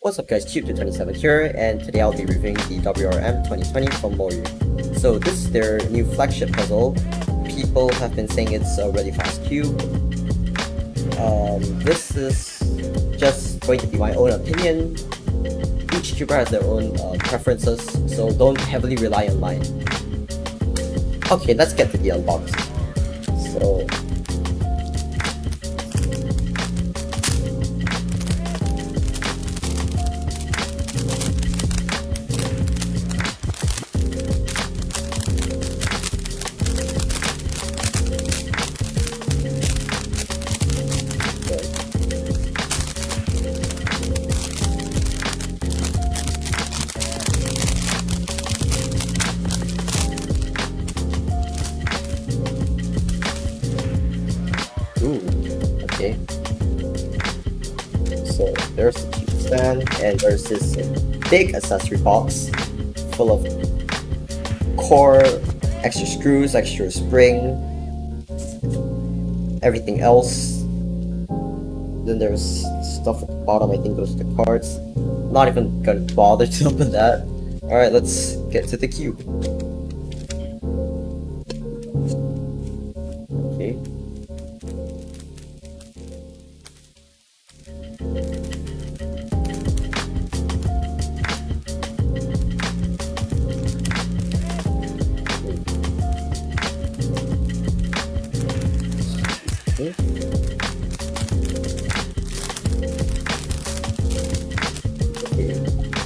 What's up guys, Cube227 here, and today I'll be reviewing the WRM 2020 from Moyu. So this is their new flagship puzzle. People have been saying it's a really fast cube. This is just going to be my own opinion. Each cuber has their own preferences, so don't heavily rely on mine. Okay, let's get to the unboxing. So okay. So there's the cube stand, and there's this big accessory box full of core, extra screws, extra spring, everything else. Then there's stuff at the bottom, I think those are the cards. Not even gonna bother to open that. Alright, let's get to the cube. Okay.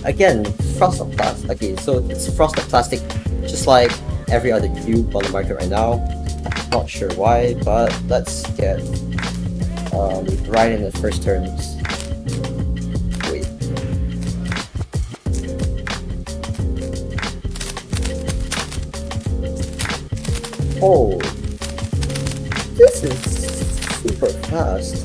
Again, frosted plastic. Okay, so it's frosted plastic, just like every other cube on the market right now. Not sure why, but let's get right in the first turns. Wait. Oh, this is super fast.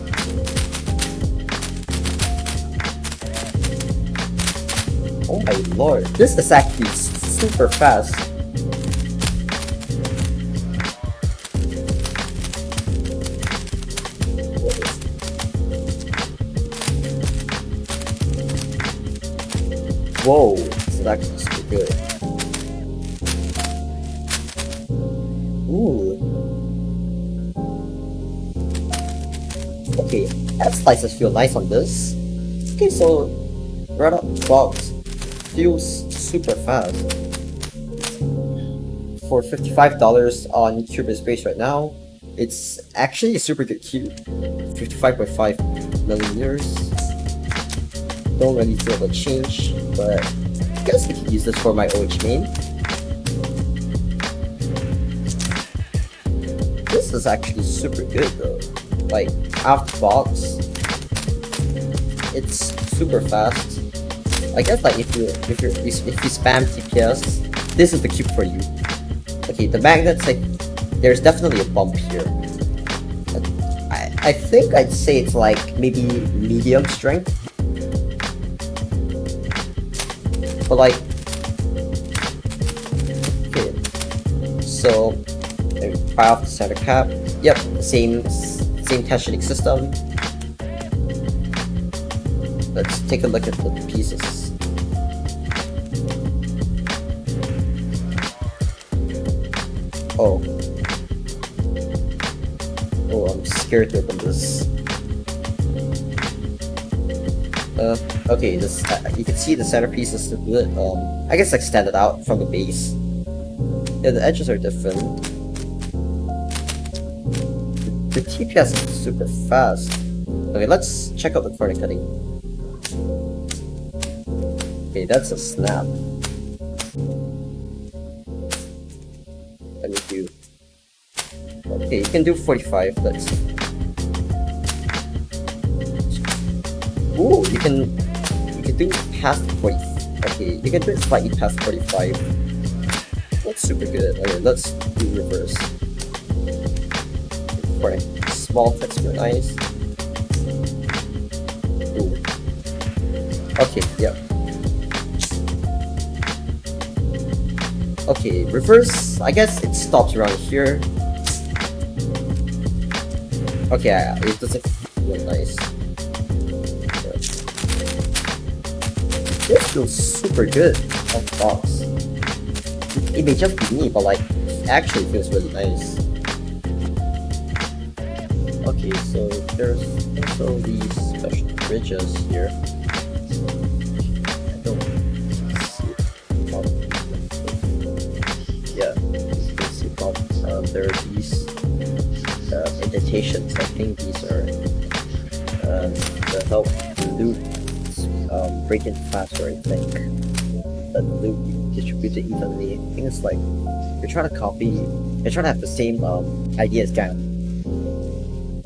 Oh my lord, this is actually super fast. Whoa, this is actually super good. Ooh. Okay, head slices feel nice on this. Okay, so right out the box, feels super fast. For $55 on CubeSpace right now, it's actually a super good cube. 55.5 millimeters. Don't really feel the change, but I guess I could use this for my OH main. This is actually super good though. Like, out the box, it's super fast. I guess like if you spam TPS, this is the cube for you. Okay, the magnets, like, there's definitely a bump here. I think I'd say it's like maybe medium strength. But like, okay, so pry off the center cap. Yep, same tensioning system. Let's take a look at the pieces. Oh, I'm scared to open this. Okay, this you can see the centerpiece is I guess extended out from the base. Yeah, the edges are different. The TPS is super fast. Okay, let's check out the corner cutting. Okay, that's a snap. Let me do. Okay, you can do 45. That's. Ooh, you can do past 40. Okay, you can do it slightly past 45. That's super good. Okay, let's do reverse. For a small texture, nice. Ooh. Okay, yep. Okay, reverse, I guess it stops around here. Okay, it doesn't feel nice. this feels super good on the box. It may just be me, but like, it actually feels really nice. Okay, so there's also these special bridges here. I don't see it. Yeah, you can see there are these indentations. I think these are to help loot break in faster, I think. The loot distributed evenly. I think it's like you're trying to have the same idea as GAN.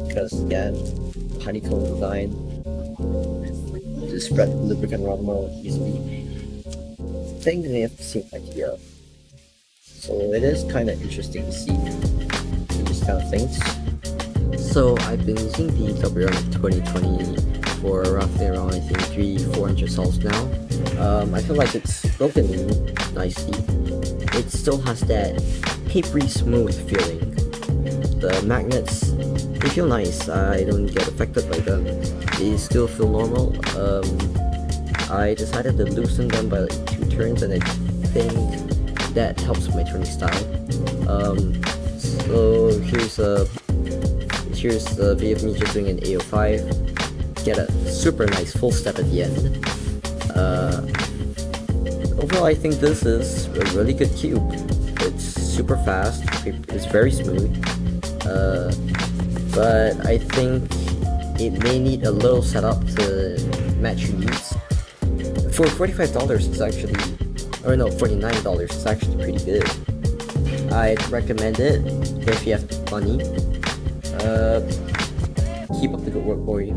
Because again, honeycomb design to spread lubricant around more easily. I think they have the same idea. So it is kind of interesting to see these kind of things. So I've been using the WRM 2020 for roughly around I think 300-400 cells now. I feel like it's broken nicely. It still has that papery smooth feeling. The magnets, they feel nice. I don't get affected by them. They still feel normal. I decided to loosen them by like 2 turns, and I think that helps with my turning style. So here's a video of me just doing an A05. Get a super nice full step at the end. Overall, I think this is a really good cube. It's super fast. It's very smooth. But I think it may need a little setup to match your needs. For $45 it's actually, or no, $49 it's actually pretty good. I'd recommend it if you have the money. Keep up the good work, boy.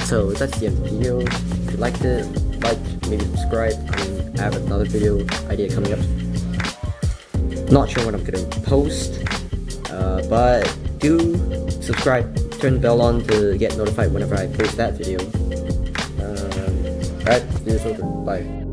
So that's the end of the video. If you liked it, maybe subscribe. I have another video idea coming up. Not sure what I'm gonna post, but do subscribe, turn the bell on to get notified whenever I post that video. Alright, video's over. Bye.